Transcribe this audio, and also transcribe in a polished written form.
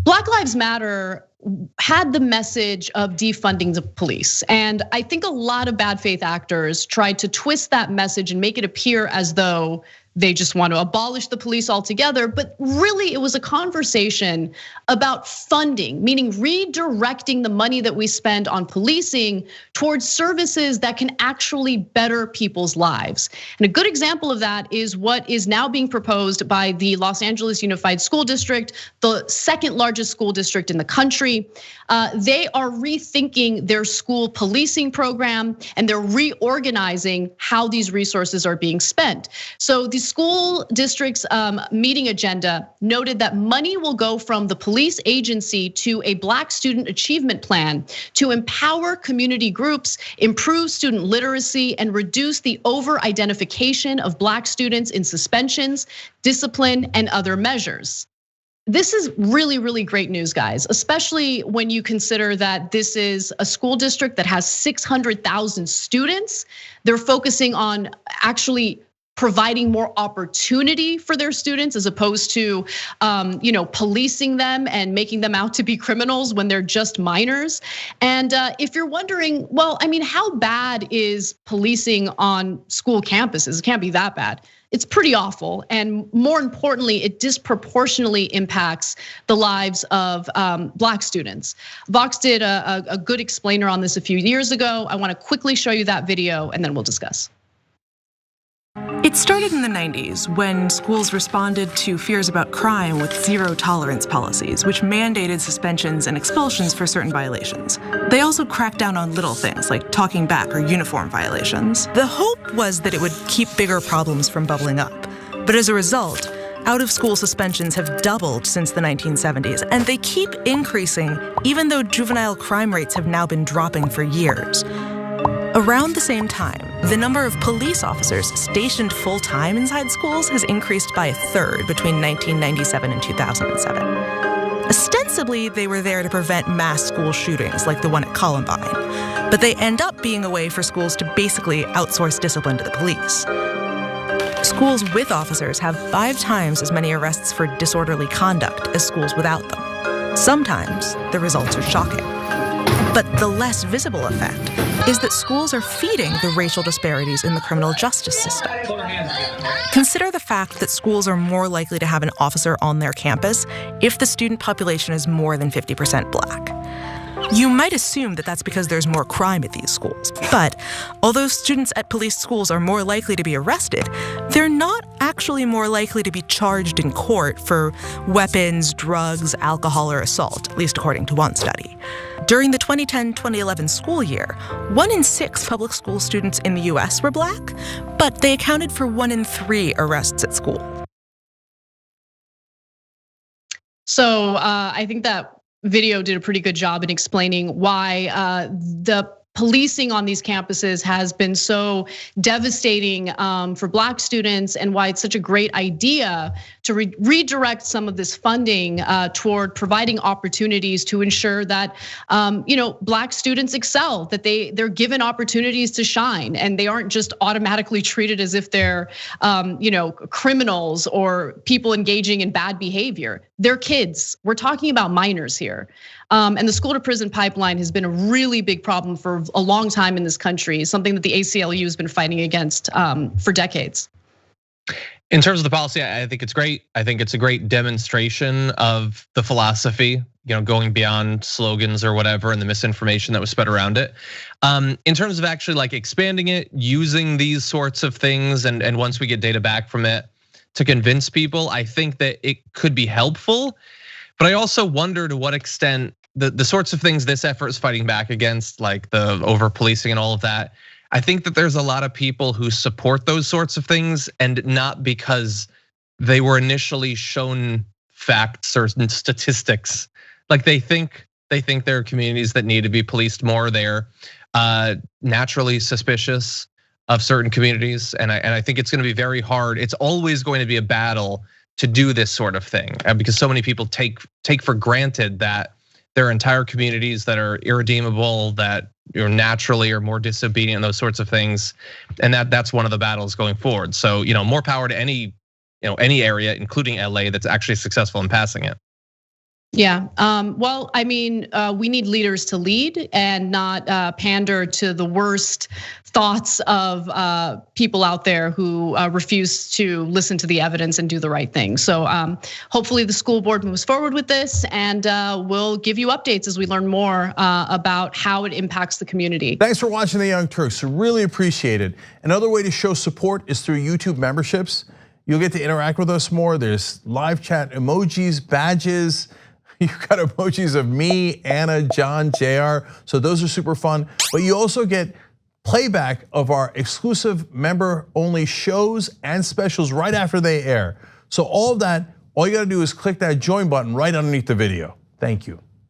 Black Lives Matter had the message of defunding the police. And I think a lot of bad faith actors tried to twist that message and make it appear as though they just want to abolish the police altogether. But really, it was a conversation about funding, meaning redirecting the money that we spend on policing towards services that can actually better people's lives. And a good example of that is what is now being proposed by the Los Angeles Unified School District, the second largest school district in the country. They are rethinking their school policing program, and they're reorganizing how these resources are being spent. So the school district's meeting agenda noted that money will go from the police agency to a Black student achievement plan to empower community groups, improve student literacy, and reduce the over-identification of Black students in suspensions, discipline, and other measures. This is really, really great news, guys, especially when you consider that this is a school district that has 600,000 students. They're focusing on actually providing more opportunity for their students as opposed to policing them and making them out to be criminals when they're just minors. And if you're wondering, well, I mean, how bad is policing on school campuses? It can't be that bad. It's pretty awful, and more importantly, it disproportionately impacts the lives of Black students. Vox did a good explainer on this a few years ago. I want to quickly show you that video, and then we'll discuss. It started in the 90s when schools responded to fears about crime with zero tolerance policies, which mandated suspensions and expulsions for certain violations. They also cracked down on little things like talking back or uniform violations. The hope was that it would keep bigger problems from bubbling up. But as a result, out-of-school suspensions have doubled since the 1970s, and they keep increasing even though juvenile crime rates have now been dropping for years. Around the same time, the number of police officers stationed full-time inside schools has increased by a third between 1997 and 2007. Ostensibly, they were there to prevent mass school shootings like the one at Columbine, but they end up being a way for schools to basically outsource discipline to the police. Schools with officers have 5 times as many arrests for disorderly conduct as schools without them. Sometimes the results are shocking. But the less visible effect is that schools are feeding the racial disparities in the criminal justice system. Consider the fact that schools are more likely to have an officer on their campus if the student population is more than 50% Black. You might assume that that's because there's more crime at these schools, but although students at police schools are more likely to be arrested, they're not actually more likely to be charged in court for weapons, drugs, alcohol, or assault, at least according to one study. During the 2010-2011 school year, 1 in 6 public school students in the US were Black, but they accounted for 1 in 3 arrests at school. So I think that video did a pretty good job in explaining why the policing on these campuses has been so devastating for Black students, and why it's such a great idea to redirect some of this funding toward providing opportunities to ensure that Black students excel, that they're given opportunities to shine, and they aren't just automatically treated as if they're criminals or people engaging in bad behavior. They're kids. We're talking about minors here. And the school to prison pipeline has been a really big problem for a long time in this country, something that the ACLU has been fighting against for decades. In terms of the policy, I think it's great. I think it's a great demonstration of the philosophy, going beyond slogans or whatever and the misinformation that was spread around it. In terms of actually like expanding it, using these sorts of things, and once we get data back from it to convince people, I think that it could be helpful. But I also wonder to what extent the sorts of things this effort is fighting back against, like the over policing and all of that. I think that there's a lot of people who support those sorts of things, and not because they were initially shown facts or statistics. Like they think there are communities that need to be policed more. They're naturally suspicious of certain communities, and I think it's going to be very hard. It's always going to be a battle to do this sort of thing, because so many people take for granted that there are entire communities that are irredeemable, that naturally are more disobedient, those sorts of things, and that's one of the battles going forward. So more power to any area, including LA, that's actually successful in passing it. Yeah, well, I mean, we need leaders to lead and not pander to the worst thoughts of people out there who refuse to listen to the evidence and do the right thing. So hopefully the school board moves forward with this, and we'll give you updates as we learn more about how it impacts the community. Thanks for watching The Young Turks, really appreciate it. Another way to show support is through YouTube memberships. You'll get to interact with us more. There's live chat emojis, badges. You've got emojis of me, Anna, John, JR. So those are super fun. But you also get playback of our exclusive member-only shows and specials right after they air. So all of that, all you gotta do is click that join button right underneath the video. Thank you.